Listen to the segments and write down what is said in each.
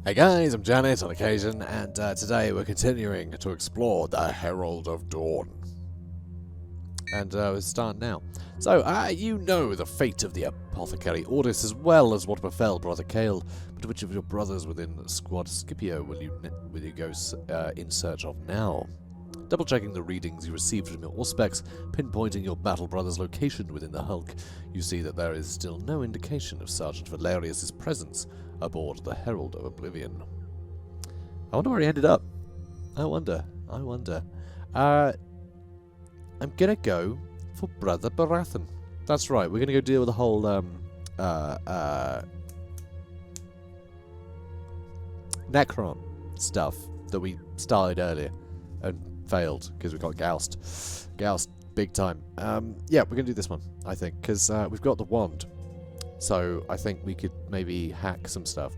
Hey guys, I'm JanetOnOccasion, and today we're continuing to explore the Herald of Dorn. And we're starting now. So, you know the fate of the Apothecary Ordis as well as what befell Brother Kale, but which of your brothers within Squad Scipio will you go in search of now? Double-checking the readings you received from your Auspex, pinpointing your battle brother's location within the Hulk, you see that there is still no indication of Sergeant Valerius' presence aboard the Herald of Oblivion. I wonder where he ended up. I wonder. I'm gonna go for Brother Baratheon. That's right, we're gonna go deal with the whole, Necron stuff that we started earlier and failed because we got goused. Goused big time. Yeah, we're gonna do this one, I think, because we've got the wand. So I think we could maybe hack some stuff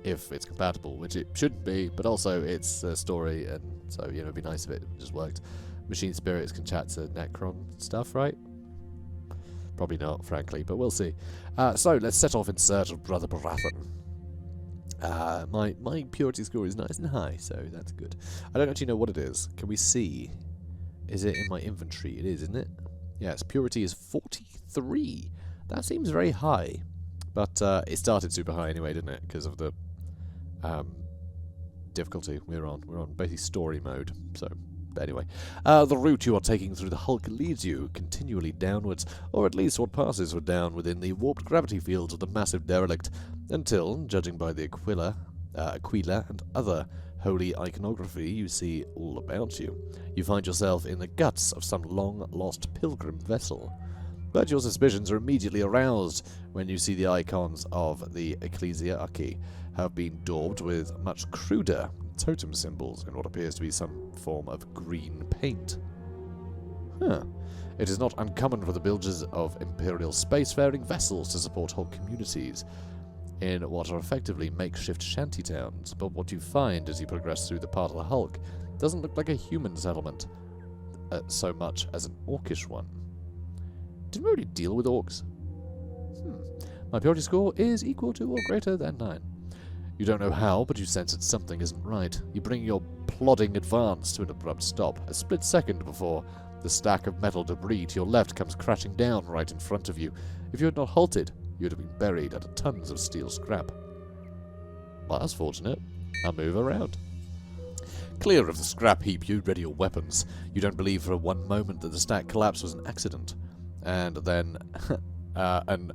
if it's compatible, which it should be, but also it's a story, and so, you know, it'd be nice if it just worked. Machine spirits can chat to Necron stuff, right? Probably not, frankly, but we'll see. So let's set off in search of Brother Baratheon. My purity score is nice and high, so that's good. I don't actually know what it is. Can we see? Is it in my inventory? It is, isn't it? Yes, purity is 43. That seems very high, but it started super high anyway, didn't it? Because of the difficulty we're on. We're on basically story mode, so... But anyway, the route you are taking through the Hulk leads you continually downwards, or at least what passes were down within the warped gravity fields of the massive derelict, until, judging by the Aquila and other holy iconography you see all about you, you find yourself in the guts of some long-lost pilgrim vessel. But your suspicions are immediately aroused when you see the icons of the ecclesiarchy have been daubed with much cruder totem symbols in what appears to be some form of green paint. Huh. It is not uncommon for the Bilges of Imperial spacefaring vessels to support whole communities in what are effectively makeshift shantytowns, but what you find as you progress through the part of the Hulk doesn't look like a human settlement so much as an orcish one. Didn't we already deal with orcs? My purity score is equal to or greater than 9. You don't know how, but you sense that something isn't right. You bring your plodding advance to an abrupt stop, a split second before the stack of metal debris to your left comes crashing down right in front of you. If you had not halted, you would have been buried under tons of steel scrap. Well, that's fortunate. I'll move around. Clear of the scrap heap, you ready your weapons. You don't believe for one moment that the stack collapse was an accident. And then an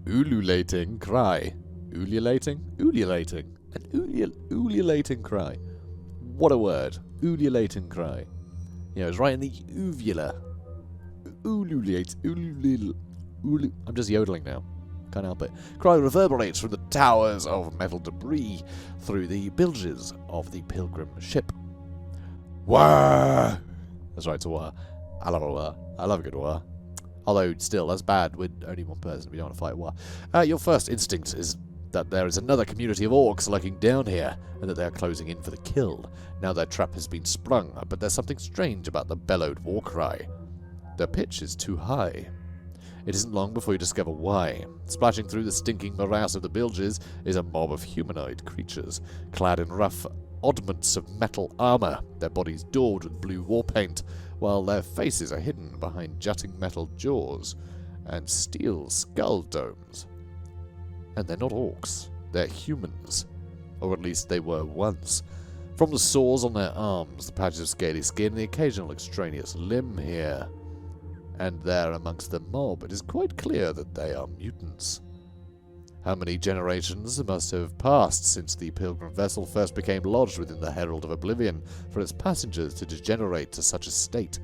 ululating cry. Ululating? Ululating. An ululating cry. What a word. Ululating cry. Yeah, it's right in the uvula. Ululate. I'm just yodeling now. Can't help it. Cry reverberates from the towers of metal debris through the bilges of the pilgrim ship. Wah! That's right, it's a wah. I love a wah. I love a good wah. Although, still, that's bad. We're only one person. We don't want to fight a war. Your first instinct is that there is another community of orcs lurking down here, and that they are closing in for the kill. Now their trap has been sprung, but there's something strange about the bellowed war cry. Their pitch is too high. It isn't long before you discover why. Splashing through the stinking morass of the bilges is a mob of humanoid creatures, clad in rough oddments of metal armor, their bodies daubed with blue war paint, while their faces are hidden behind jutting metal jaws and steel skull domes. And they're not orcs, they're humans. Or at least they were once. From the sores on their arms, the patches of scaly skin, and the occasional extraneous limb here and there amongst the mob, it is quite clear that they are mutants. How many generations must have passed since the pilgrim vessel first became lodged within the Herald of Oblivion for its passengers to degenerate to such a state?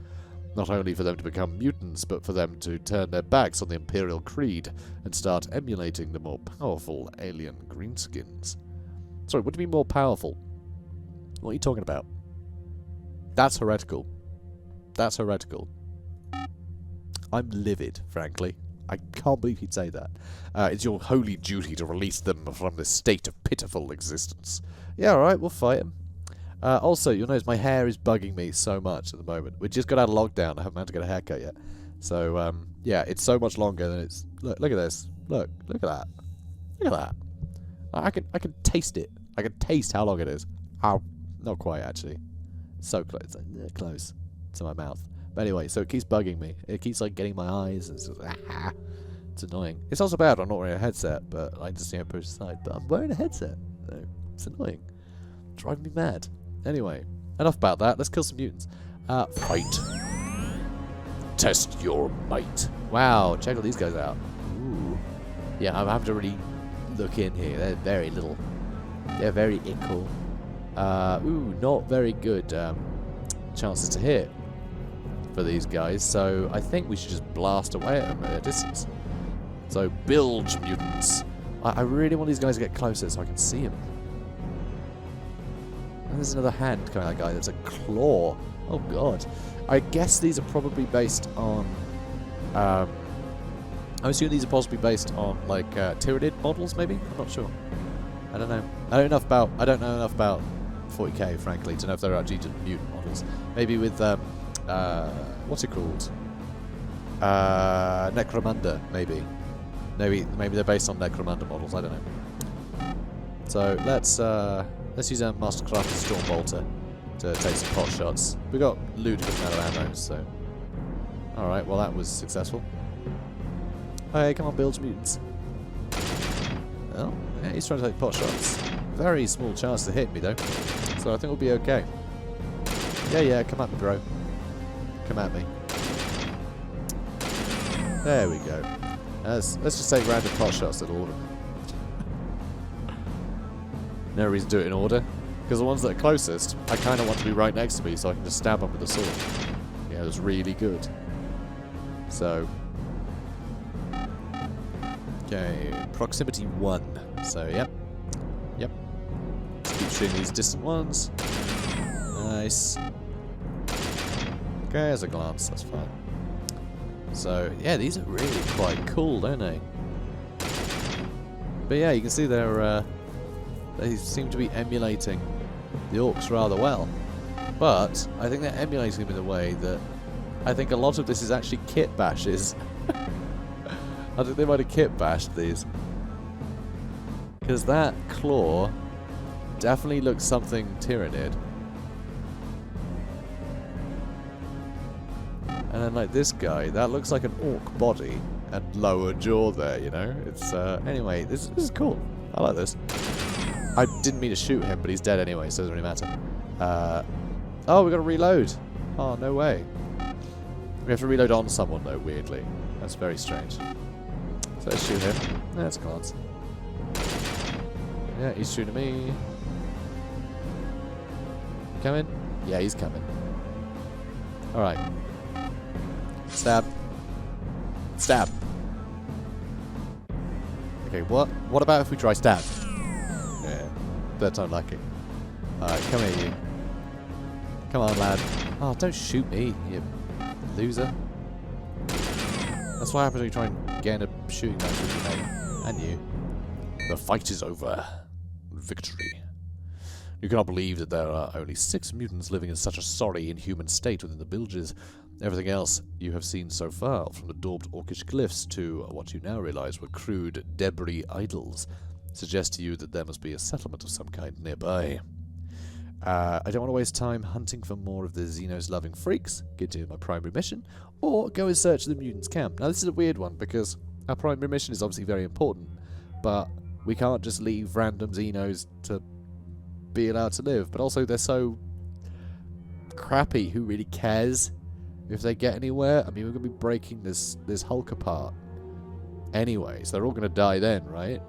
Not only for them to become mutants, but for them to turn their backs on the Imperial creed and start emulating the more powerful alien greenskins. Sorry, what do you mean more powerful? What are you talking about? That's heretical. That's heretical. I'm livid, frankly. I can't believe he'd say that. It's your holy duty to release them from this state of pitiful existence. Yeah, alright, we'll fight him. Also, you'll notice my hair is bugging me so much at the moment. We just got out of lockdown. I haven't managed to get a haircut yet. So, yeah, it's so much longer than it's... Look at this. Look at that. Look at that. I can taste it. I can taste how long it is. Oh, not quite actually. So close, close to my mouth. But anyway, so it keeps bugging me. It keeps like getting my eyes, and it's just, it's annoying. It's also bad I'm not wearing a headset, but I just push aside. But I'm wearing a headset, so it's annoying. Driving me mad. Anyway, enough about that. Let's kill some mutants. Fight. Test your might. Wow, check all these guys out. Ooh. Yeah, I'm having to really look in here. They're very little. They're very ickle. Ooh, not very good chances to hit for these guys. So I think we should just blast away at them at a distance. So Bilge mutants. I really want these guys to get closer so I can see them. And there's another hand coming at that guy. There's a claw. Oh god. I guess these are probably based on... I'm assuming these are possibly based on like Tyranid models, maybe? I'm not sure. I don't know. I don't know enough about 40k, frankly, to know if there are actually mutant models. Maybe with what's it called? Necromunda, maybe. Maybe they're based on Necromunda models. I don't know. So let's use our Mastercraft Stormbolter to take some pot shots. We got ludicrous amount of ammo, so all right. Well, that was successful. Hey, come on, Bilge mutants. Oh, yeah, he's trying to take pot shots. Very small chance to hit me though, so I think we'll be okay. Yeah, come at me, bro. Come at me. There we go. Let's just take random pot shots at all of them. No reason to do it in order, because the ones that are closest, I kind of want to be right next to me so I can just stab them with a sword. Yeah, that's really good. So, okay, proximity 1. So, yep. Just keep shooting these distant ones. Nice. Okay, there's a glance, that's fine. So, yeah, these are really quite cool, don't they? But yeah, you can see they seem to be emulating the orcs rather well. But I think they're emulating them in a way that I think a lot of this is actually kit bashes. I think they might have kit bashed these. Because that claw definitely looks something Tyranid. And then like this guy, that looks like an orc body and lower jaw there, you know? It's anyway, this is cool. I like this. I didn't mean to shoot him, but he's dead anyway, so it doesn't really matter. Oh, we got to reload. Oh, no way. We have to reload on someone though, weirdly. That's very strange. So let's shoot him. That's cards. Yeah, he's shooting me. Coming? Yeah, he's coming. Alright. Stab. Stab. Okay, what about if we try stab? Yeah, that's unlucky. Alright, come here, you. Come on, lad. Oh, don't shoot me, you loser. That's what happens when you try and get in a shooting match with your mate. And you. The fight is over. Victory. You cannot believe that there are only 6 mutants living in such a sorry, inhuman state within the Bilges. Everything else you have seen so far, from the daubed orcish glyphs to what you now realize were crude debris idols, suggests to you that there must be a settlement of some kind nearby. I don't want to waste time hunting for more of the Xenos-loving freaks, get to my primary mission, or go in search of the mutants' camp. Now this is a weird one, because our primary mission is obviously very important, but we can't just leave random Xenos to be allowed to live. But also they're so crappy, who really cares if they get anywhere? I mean, we're going to be breaking this Hulk apart anyway, so they're all going to die then, right?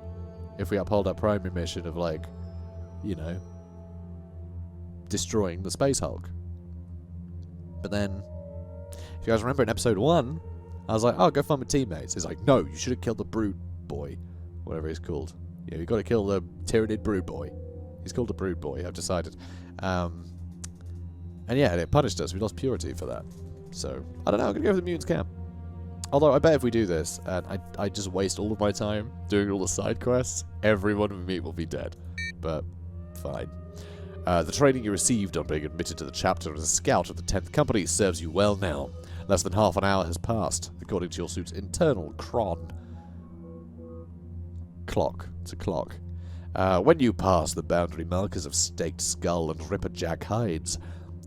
If we uphold our primary mission of, like, you know, destroying the Space Hulk. But then, if you guys remember in episode 1, I was like, oh, go find my teammates. It's like, no, you should have killed the Brood Boy, whatever he's called. Yeah, you got to kill the Tyranid Brood Boy. He's called the Brood Boy, I've decided. And yeah, it punished us. We lost purity for that. So, I don't know, I'm going to go for the mutants camp. Although, I bet if we do this, and I just waste all of my time doing all the side quests, everyone we meet will be dead. But, fine. The training you received on being admitted to the chapter as a scout of the 10th Company serves you well now. Less than half an hour has passed, according to your suit's internal clock. It's a clock. When you pass the boundary markers of Staked Skull and Ripperjack hides,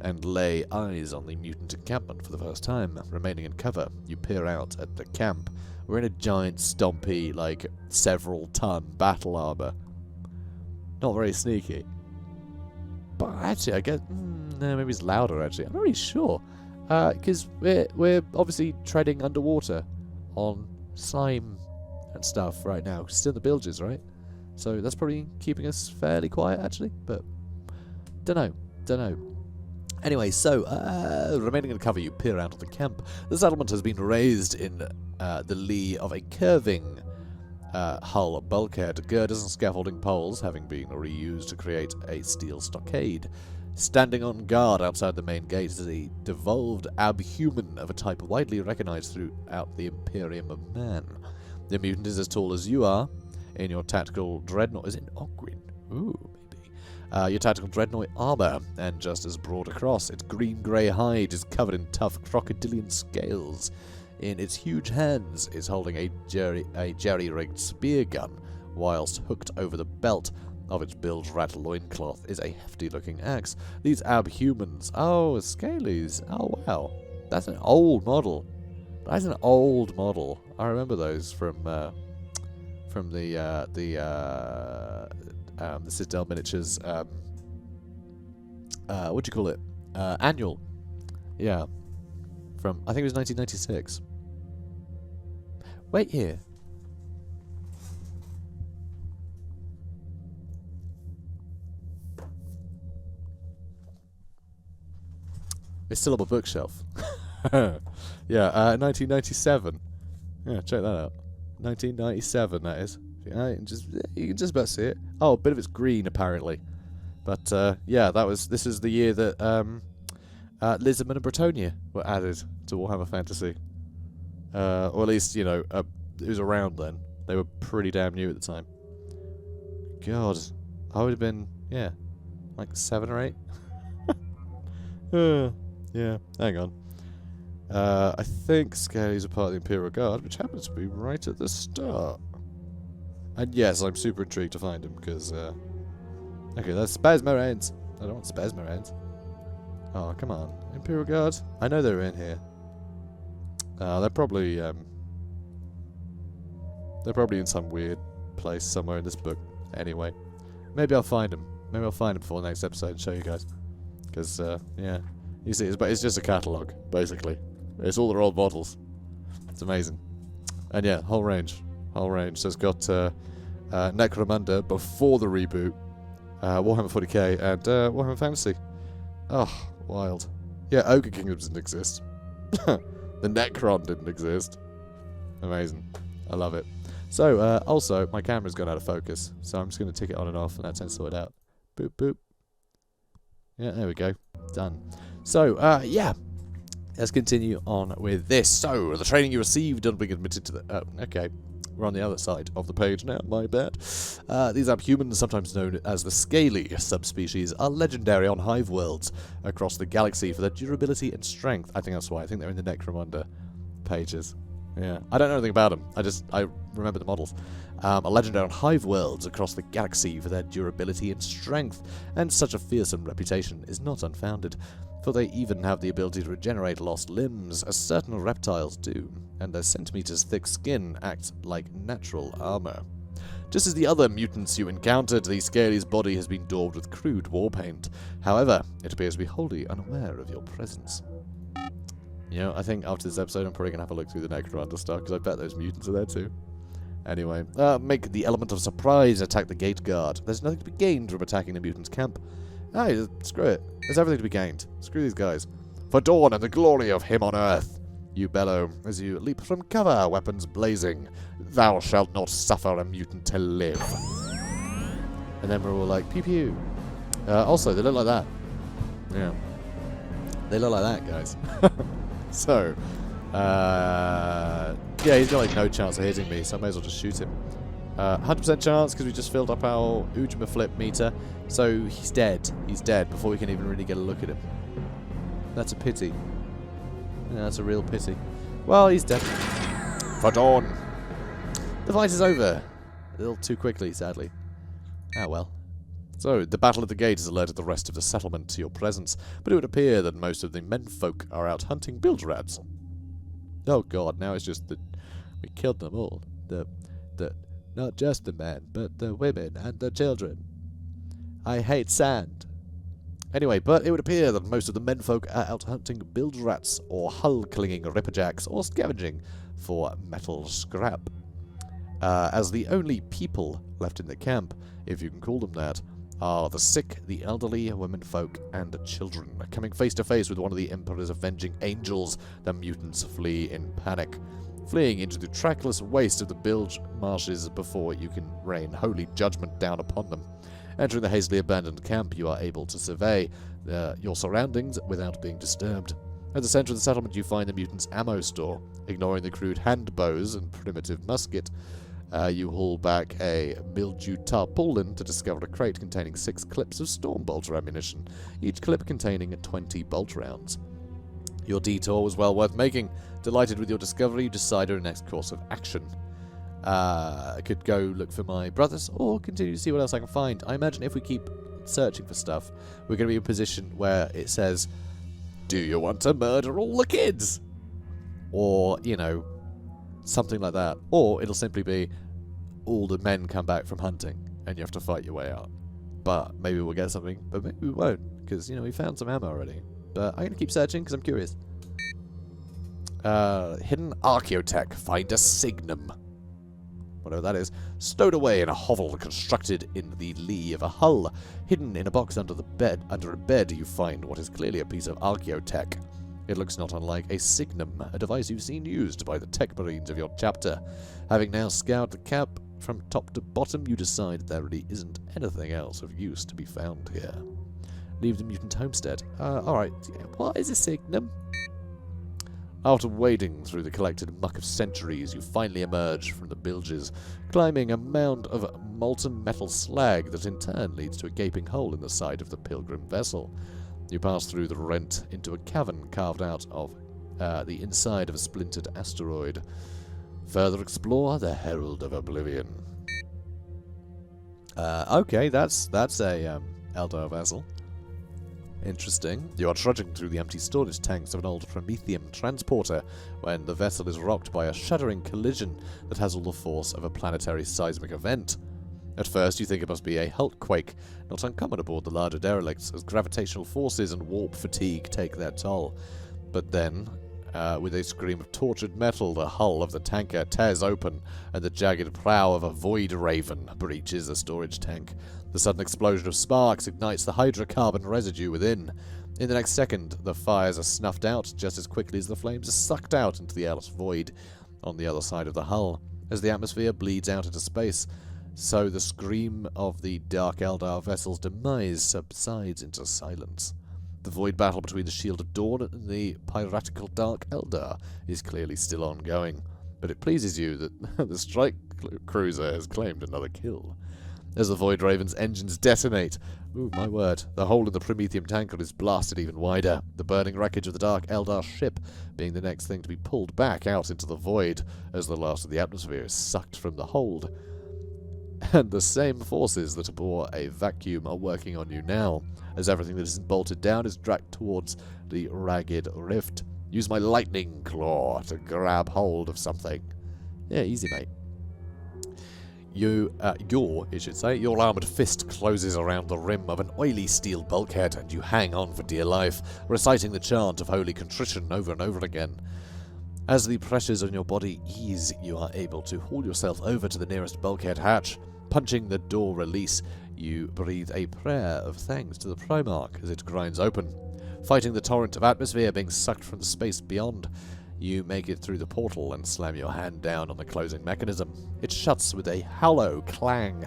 and lay eyes on the mutant encampment for the first time, remaining in cover, you peer out at the camp. We're in a giant, stompy, like, several-ton battle armor. Not very sneaky. But actually, I guess... no, maybe it's louder, actually. I'm not really sure. Because we're obviously treading underwater on slime and stuff right now. Still in the bilges, right? So that's probably keeping us fairly quiet, actually. But, don't know. Anyway, so, remaining in cover, you peer out of the camp. The settlement has been raised in the lee of a curving hull bulkhead, girders and scaffolding poles having been reused to create a steel stockade. Standing on guard outside the main gate is a devolved abhuman of a type widely recognized throughout the Imperium of Man. The mutant is as tall as you are in your tactical dreadnought. Is it Ogrin? Ooh, maybe. Your tactical dreadnought armor, and just as broad across, its green-grey hide is covered in tough crocodilian scales. In its huge hands is holding a jerry-rigged spear gun, whilst hooked over the belt of its bilge rat loincloth is a hefty-looking axe. These abhumans, oh, scalies, oh wow, that's an old model. That's an old model. I remember those from the Citadel Miniatures. What do you call it? Annual. Yeah. From, I think it was 1996. Wait here. It's still on my bookshelf. Yeah, 1997. Yeah, check that out. 1997, that is. You can just about see it. Oh, a bit of it's green, apparently. But, yeah, this is the year that, Lisbon and Bretonia were added to Warhammer Fantasy. Or at least, you know, it was around then. They were pretty damn new at the time. God, I would have been, yeah, like 7 or 8. Yeah, hang on. I think Scalies are part of the Imperial Guard, which happens to be right at the start. And yes, I'm super intrigued to find him, because, okay, that's Spasmarans. I don't want Spasmarans. Oh, come on. Imperial Guard? I know they're in here. They're probably in some weird place somewhere in this book. Anyway, maybe I'll find them. Maybe I'll find them before the next episode and show you guys. Because, yeah. You see, it's just a catalogue, basically. It's all their old models. It's amazing. And yeah, whole range. So it's got Necromunda before the reboot, Warhammer 40K, and Warhammer Fantasy. Oh, wild. Yeah, Ogre Kingdoms didn't exist. The Necron didn't exist. Amazing. I love it. So, also, my camera's gone out of focus, so I'm just going to tick it on and off, and that's how to sort it out. Boop, boop. Yeah, there we go. Done. So, yeah. Let's continue on with this. So, the training you received on being admitted to the... Oh, okay. We're on the other side of the page now, my bad. These abhumans, sometimes known as the Scaly subspecies, are legendary on hive worlds across the galaxy for their durability and strength. I think that's why. I think they're in the Necromunda pages. Yeah. I don't know anything about them. I remember the models. Are legendary on hive worlds across the galaxy for their durability and strength, and such a fearsome reputation is not unfounded, for they even have the ability to regenerate lost limbs, as certain reptiles do, and their centimeters thick skin acts like natural armor. Just as the other mutants you encountered, the Scaly's body has been daubed with crude war paint. However, it appears to be wholly unaware of your presence. You know, I think after this episode I'm probably going to have a look through the Necromunda stuff, because I bet those mutants are there too. Anyway, make the element of surprise attack the gate guard. There's nothing to be gained from attacking the mutant's camp. Hey, screw it. There's everything to be gained. Screw these guys. For Dorn and the glory of him on earth, you bellow as you leap from cover, weapons blazing. Thou shalt not suffer a mutant to live. And then we're all like, pew pew. Also, they look like that. Yeah. They look like that, guys. So, yeah, he's got like no chance of hitting me, so I may as well just shoot him. 100% chance, because we just filled up our Ujima flip meter. So he's dead. He's dead before we can even really get a look at him. That's a pity. Yeah, that's a real pity. Well, he's dead. For Dorn. The fight is over. A little too quickly, sadly. Ah well. So, the battle at the gate has alerted the rest of the settlement to your presence, but it would appear that most of the menfolk are out hunting bilge rats. Oh god, now it's just that we killed them all. Not just the men, but the women and the children. I hate sand. Anyway, but it would appear that most of the menfolk are out hunting bilge rats, or hull-clinging ripperjacks, or scavenging for metal scrap. As the only people left in the camp, if you can call them that, are the sick, the elderly, womenfolk, and the children. Coming face to face with one of the Emperor's avenging angels, the mutants flee in panic, fleeing into the trackless waste of the Bilge Marshes before you can rain holy judgment down upon them. Entering the hastily abandoned camp, you are able to survey your surroundings without being disturbed. At the center of the settlement, you find the mutants' ammo store. Ignoring the crude hand bows and primitive musket, you haul back a mildewed tarpaulin to discover a crate containing 6 clips of stormbolter ammunition, each clip containing 20 bolt rounds. Your detour was well worth making. Delighted with your discovery, you decide on your next course of action. I could go look for my brothers, or continue to see what else I can find. I imagine if we keep searching for stuff, we're going to be in a position where it says, do you want to murder all the kids? Or, you know, something like that. Or it'll simply be, all the men come back from hunting, and you have to fight your way out. But maybe we'll get something, but maybe we won't, because, you know, we found some ammo already. But I'm going to keep searching, because I'm curious. Hidden archaeotech. Find a signum. Whatever that is, stowed away in a hovel constructed in the lee of a hull. Hidden in a box under a bed, you find what is clearly a piece of archaeotech. It looks not unlike a signum, a device you've seen used by the tech marines of your chapter. Having now scoured the camp from top to bottom, you decide there really isn't anything else of use to be found here. Leave the mutant homestead. Alright, what is a signum? After wading through the collected muck of centuries, you finally emerge from the bilges, climbing a mound of molten metal slag that in turn leads to a gaping hole in the side of the pilgrim vessel. You pass through the rent into a cavern carved out of the inside of a splintered asteroid. Further explore the Herald of Oblivion. Okay, that's a Eldar vessel. Interesting. You are trudging through the empty storage tanks of an old Prometheum transporter when the vessel is rocked by a shuddering collision that has all the force of a planetary seismic event. At first, you think it must be a hulk quake, not uncommon aboard the larger derelicts, as gravitational forces and warp fatigue take their toll. But then, with a scream of tortured metal, the hull of the tanker tears open, and the jagged prow of a void raven breaches the storage tank. The sudden explosion of sparks ignites the hydrocarbon residue within. In the next second, the fires are snuffed out just as quickly as the flames are sucked out into the airless void on the other side of the hull. As the atmosphere bleeds out into space, so the scream of the Dark Eldar vessel's demise subsides into silence. The void battle between the Shield of Dorn and the piratical Dark Eldar is clearly still ongoing, but it pleases you that the strike cruiser has claimed another kill. As the Void Raven's engines detonate, ooh, my word, the hole in the Prometheum tanker is blasted even wider, the burning wreckage of the Dark Eldar ship being the next thing to be pulled back out into the void as the last of the atmosphere is sucked from the hold. And the same forces that bore a vacuum are working on you now, as everything that isn't bolted down is dragged towards the ragged rift. Use my lightning claw to grab hold of something. Yeah, easy, mate. Your armoured fist closes around the rim of an oily steel bulkhead, and you hang on for dear life, reciting the chant of holy contrition over and over again. As the pressures on your body ease, you are able to haul yourself over to the nearest bulkhead hatch. Punching the door release, you breathe a prayer of thanks to the Primarch as it grinds open. Fighting the torrent of atmosphere being sucked from the space beyond, you make it through the portal and slam your hand down on the closing mechanism. It shuts with a hollow clang,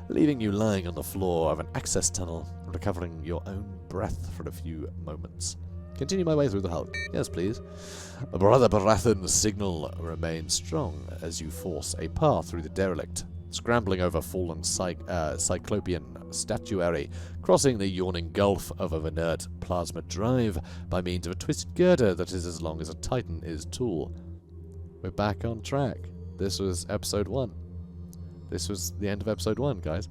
leaving you lying on the floor of an access tunnel, recovering your own breath for a few moments. Continue my way through the hulk. Yes, please. Brother Baratheon's signal remains strong as you force a path through the derelict, scrambling over fallen Cyclopean statuary, crossing the yawning gulf of a inert plasma drive by means of a twisted girder that is as long as a Titan is tall. We're back on track. This was episode 1. This was the end of episode 1, guys.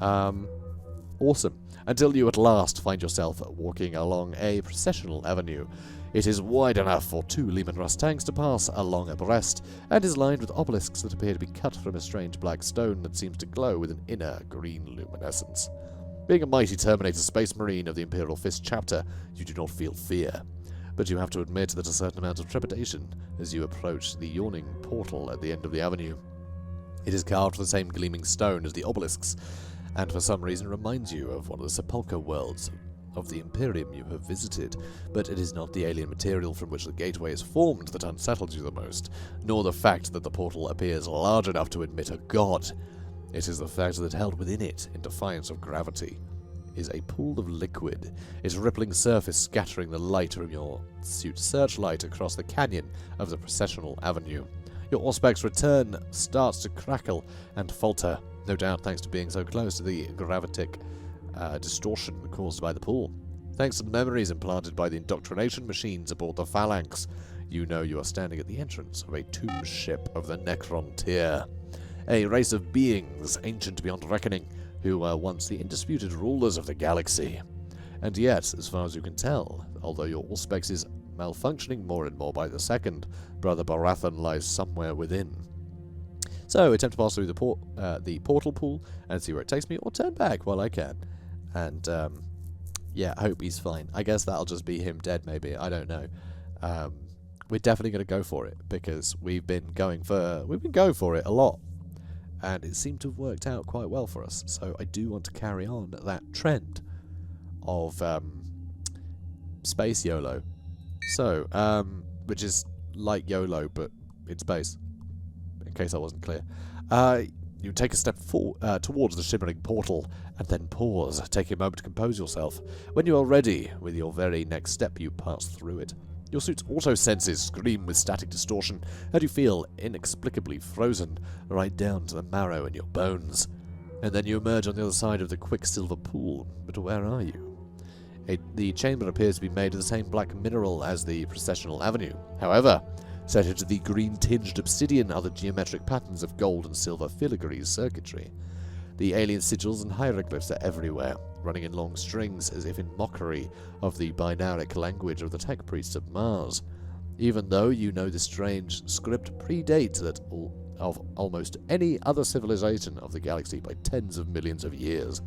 Awesome. Until you at last find yourself walking along a processional avenue. It is wide enough for 2 Lehman Russ tanks to pass along abreast, and is lined with obelisks that appear to be cut from a strange black stone that seems to glow with an inner green luminescence. Being a mighty Terminator Space Marine of the Imperial Fist chapter, you do not feel fear. But you have to admit that a certain amount of trepidation as you approach the yawning portal at the end of the avenue. It is carved from the same gleaming stone as the obelisks, and for some reason reminds you of one of the sepulchre worlds of the Imperium you have visited, but it is not the alien material from which the gateway is formed that unsettles you the most, nor the fact that the portal appears large enough to admit a god. It is the fact that held within it, in defiance of gravity, is a pool of liquid, its rippling surface scattering the light from your suit's searchlight across the canyon of the processional avenue. Your Auspex return starts to crackle and falter, no doubt thanks to being so close to the gravitic distortion caused by the pool. Thanks to the memories implanted by the indoctrination machines aboard the Phalanx, you know you are standing at the entrance of a tomb ship of the Necron tier. A race of beings, ancient beyond reckoning, who were once the undisputed rulers of the galaxy. And yet, as far as you can tell, although your Auspex is malfunctioning more and more by the second, Brother Baratheon lies somewhere within. So, attempt to pass through the portal pool and see where it takes me, or turn back while I can. And, yeah, I hope he's fine. I guess that'll just be him dead, maybe. I don't know. We're definitely going to go for it, because we've been going for it a lot. And it seemed to have worked out quite well for us. So I do want to carry on that trend of space YOLO. So, which is like YOLO, but in space, in case I wasn't clear. You take a step towards the shimmering portal, and then pause, taking a moment to compose yourself. When you are ready with your very next step, you pass through it. Your suit's auto-senses scream with static distortion, and you feel inexplicably frozen, right down to the marrow in your bones. And then you emerge on the other side of the quicksilver pool, but where are you? The chamber appears to be made of the same black mineral as the processional avenue. However, set into the green-tinged obsidian are the geometric patterns of gold and silver filigree circuitry. The alien sigils and hieroglyphs are everywhere, running in long strings as if in mockery of the binaric language of the tech priests of Mars. Even though you know the strange script predates that of almost any other civilization of the galaxy by tens of millions of years.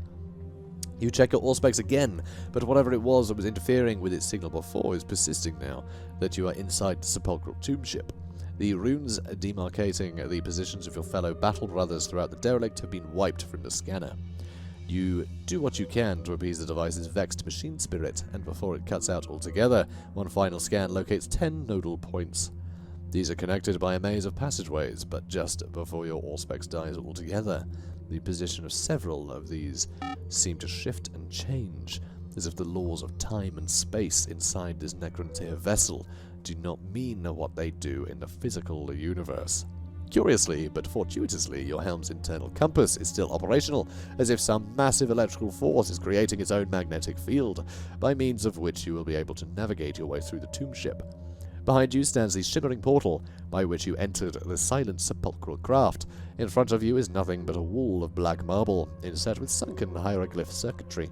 You check your Auspex again, but whatever it was that was interfering with its signal before is persisting now that you are inside the sepulchral tomb ship. The runes demarcating the positions of your fellow battle brothers throughout the derelict have been wiped from the scanner. You do what you can to appease the device's vexed machine spirit, and before it cuts out altogether, one final scan locates 10 nodal points. These are connected by a maze of passageways, but just before your Auspex dies altogether, the position of several of these seem to shift and change, as if the laws of time and space inside this Necrontyr vessel do not mean what they do in the physical universe. Curiously, but fortuitously, your helm's internal compass is still operational, as if some massive electrical force is creating its own magnetic field, by means of which you will be able to navigate your way through the tomb ship. Behind you stands the shimmering portal, by which you entered the silent sepulchral craft. In front of you is nothing but a wall of black marble, inset with sunken hieroglyph circuitry.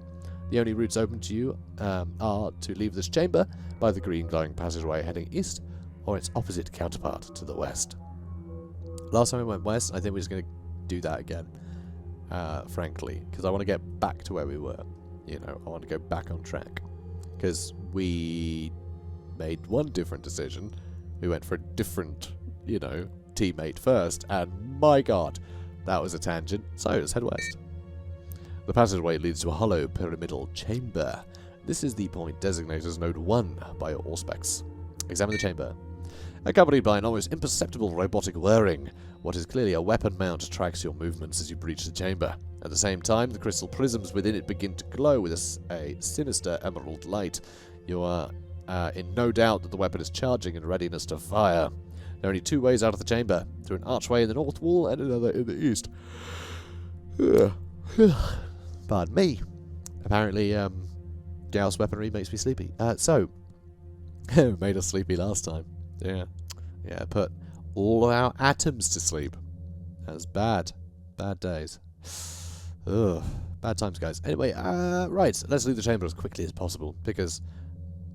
The only routes open to you are to leave this chamber by the green glowing passageway heading east, or its opposite counterpart to the west. Last time we went west, I think we're just going to do that again, frankly, because I want to get back to where we were. You know, I want to go back on track, because we made one different decision. We went for a different, you know, teammate first, and my god, that was a tangent. So let's head west. The passageway leads to a hollow pyramidal chamber. This is the point designated as Node 1 by your Auspex. Examine the chamber. Accompanied by an almost imperceptible robotic whirring, what is clearly a weapon mount tracks your movements as you breach the chamber. At the same time, the crystal prisms within it begin to glow with a sinister emerald light. You are in no doubt that the weapon is charging in readiness to fire. There are only 2 ways out of the chamber, through an archway in the north wall and another in the east. Pardon me. Apparently, Gauss weaponry makes me sleepy. Made us sleepy last time. Yeah, put all of our atoms to sleep. That was bad. Bad days. Ugh. Bad times, guys. Anyway, right. Let's leave the chamber as quickly as possible, because,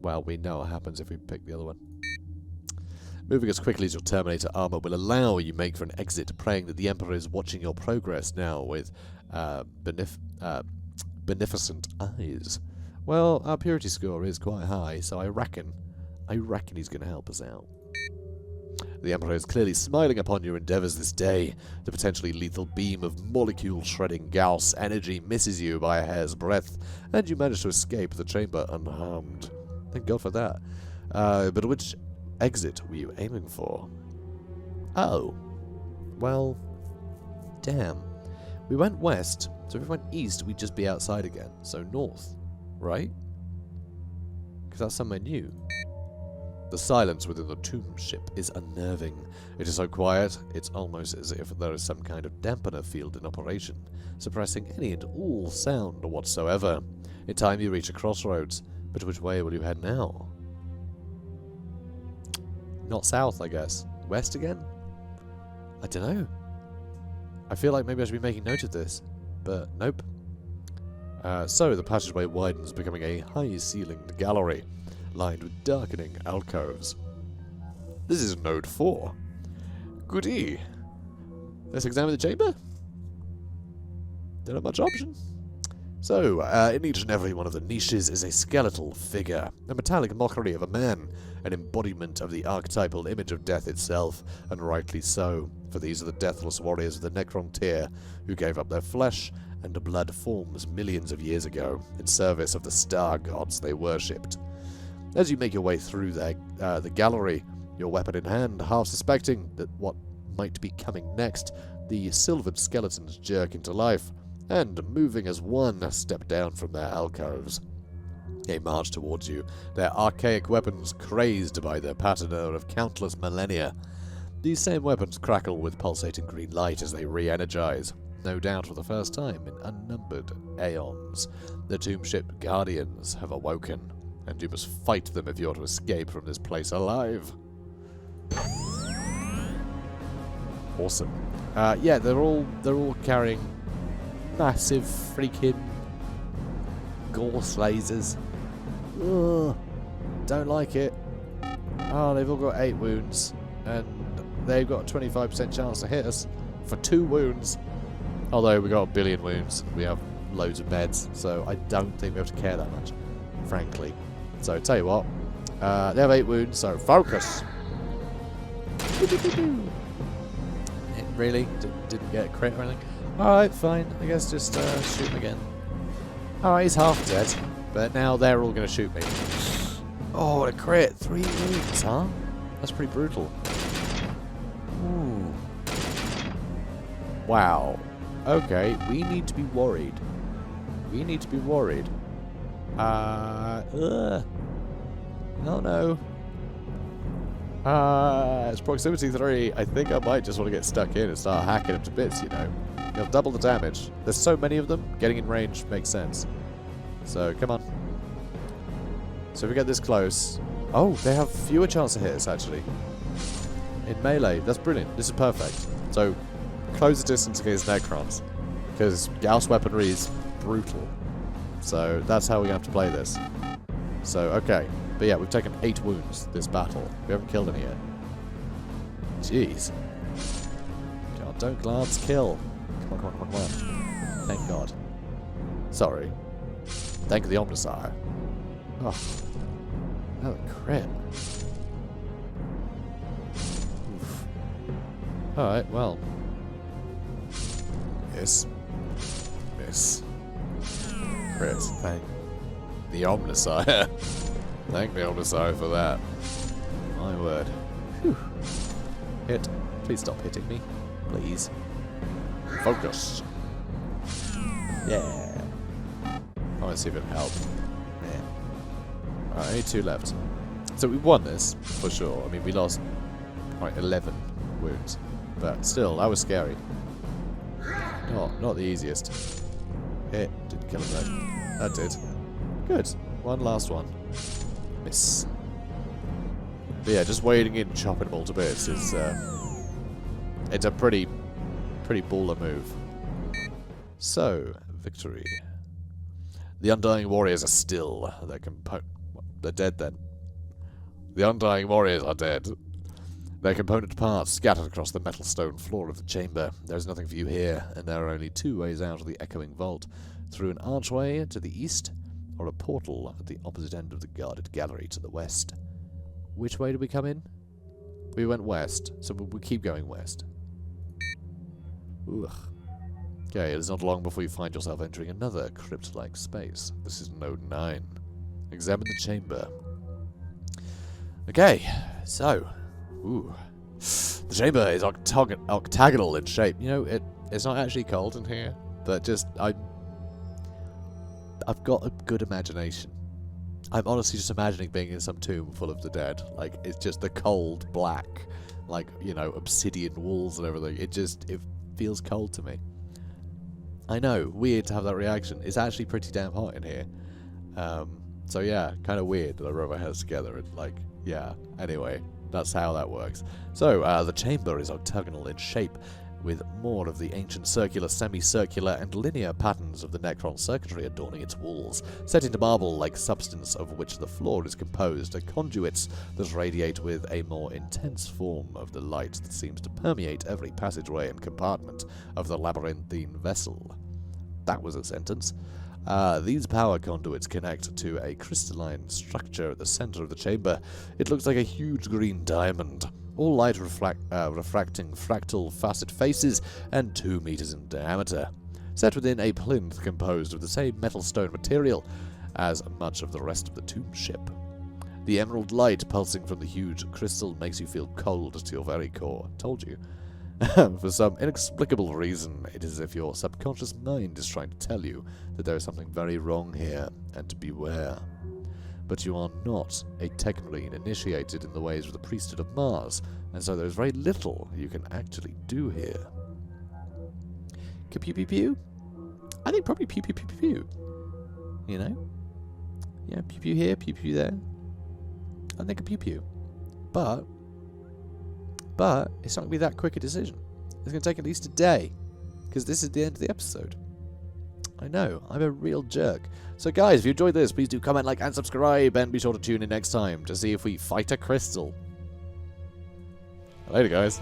well, we know what happens if we pick the other one. Moving as quickly as your Terminator armor will allow you make for an exit, praying that the Emperor is watching your progress now with beneficent eyes. Well, our purity score is quite high, so I reckon he's going to help us out. The Emperor is clearly smiling upon your endeavours this day. The potentially lethal beam of molecule-shredding Gauss energy misses you by a hair's breadth, and you manage to escape the chamber unharmed. Thank God for that. But which exit were you aiming for? Oh. Well, damn. We went west, so if we went east, we'd just be outside again. So north, right? Because that's somewhere new. The silence within the tomb ship is unnerving. It is so quiet, it's almost as if there is some kind of dampener field in operation, suppressing any and all sound whatsoever. In time you reach a crossroads, but which way will you head now? Not south, I guess. West again? I don't know. I feel like maybe I should be making note of this, but nope. So the passageway widens, becoming a high-ceilinged gallery, lined with darkening alcoves. This is Node 4. Goody. Let's examine the chamber? Don't have much option. So, in each and every one of the niches is a skeletal figure, a metallic mockery of a man, an embodiment of the archetypal image of death itself, and rightly so, for these are the deathless warriors of the Necron tier, who gave up their flesh and blood forms millions of years ago, in service of the star gods they worshipped. As you make your way through the gallery, your weapon in hand, half suspecting that what might be coming next, the silvered skeletons jerk into life, and, moving as one, step down from their alcoves. They march towards you, their archaic weapons crazed by their patina of countless millennia. These same weapons crackle with pulsating green light as they re-energize, no doubt for the first time in unnumbered aeons. The tomb ship guardians have awoken, and you must fight them if you're to escape from this place alive. Awesome. Yeah, they're all carrying massive freaking Gauss lasers. Ugh, don't like it. Oh, they've all got 8 wounds, and they've got a 25% chance to hit us for 2 wounds. Although we got a billion wounds, we have loads of meds, so I don't think we have to care that much, frankly. So tell you what, they have 8 wounds, so focus. It really didn't get a crit or anything. Alright, fine. I guess just shoot him again. Alright, he's half dead, but now they're all going to shoot me. Oh, what a crit. 3 wounds, huh? That's pretty brutal. Ooh. Wow. Okay, we need to be worried. We need to be worried. Oh no. It's proximity 3. I think I might just want to get stuck in and start hacking them to bits, you know. They'll double the damage. There's so many of them, getting in range makes sense. So, come on. So if we get this close... Oh, they have fewer chance to hit us, actually. In melee. That's brilliant. This is perfect. So, close the distance against Necrons. Because Gauss weaponry is brutal. So, that's how we have to play this. So, okay. But yeah, we've taken 8 wounds this battle. We haven't killed any yet. Jeez. God, don't glance kill. Come on. Thank God. Sorry. Thank the Omnisire. Oh. That was a crit. Oof. Alright, well. Miss. Crit. Thank the Omnisire. Thank the Omnisire for that. My word. Whew. Hit. Please stop hitting me. Please. Focus. Yeah. I want to see if it'll help. Yeah. Alright, only 2 left. So we won this, for sure. I mean, we lost 11 wounds. But still, that was scary. Not the easiest. Hit. Didn't kill him though. That did. Good. One last one. Miss. But yeah, just wading in, chopping them all to bits is it's a pretty baller move. So, victory. The Undying Warriors are still. They're dead then. The Undying Warriors are dead. Their component parts scattered across the metal stone floor of the chamber. There is nothing for you here, and there are only two ways out of the echoing vault. Through an archway to the east, or a portal at the opposite end of the guarded gallery to the west. Which way did we come in? We went west, so we'll keep going west. Ugh. Okay, it is not long before you find yourself entering another crypt-like space. This is Node 9. Examine the chamber. Okay, so... Ooh. The chamber is octagonal in shape. You know, it's not actually cold in here, but just... I've got a good imagination. I'm honestly just imagining being in some tomb full of the dead. Like, it's just the cold black, like, you know, obsidian walls and everything. It feels cold to me. I know, weird to have that reaction. It's actually pretty damn hot in here. So yeah, kind of weird that I wrote my heads together and like, yeah. Anyway, that's how that works. So, the chamber is octagonal in shape, with more of the ancient circular, semicircular, and linear patterns of the Necron circuitry adorning its walls. Set into marble-like substance of which the floor is composed are conduits that radiate with a more intense form of the light that seems to permeate every passageway and compartment of the labyrinthine vessel. That was a sentence. These power conduits connect to a crystalline structure at the center of the chamber. It looks like a huge green diamond. All light refracting fractal facet faces and 2 meters in diameter, set within a plinth composed of the same metal stone material as much of the rest of the tomb ship. The emerald light pulsing from the huge crystal makes you feel cold to your very core. Told you. For some inexplicable reason, it is as if your subconscious mind is trying to tell you that there is something very wrong here, and to beware. But you are not a Techmarine initiated in the ways of the priesthood of Mars, and so there is very little you can actually do here. Pew pew pew? I think probably pew pew pew pew pew. You know? Yeah, pew pew here, pew pew there. I think a pew pew. But it's not going to be that quick a decision. It's going to take at least a day, because this is the end of the episode. I know, I'm a real jerk. So guys, if you enjoyed this, please do comment, like, and subscribe, and be sure to tune in next time to see if we fight a crystal. Later, guys.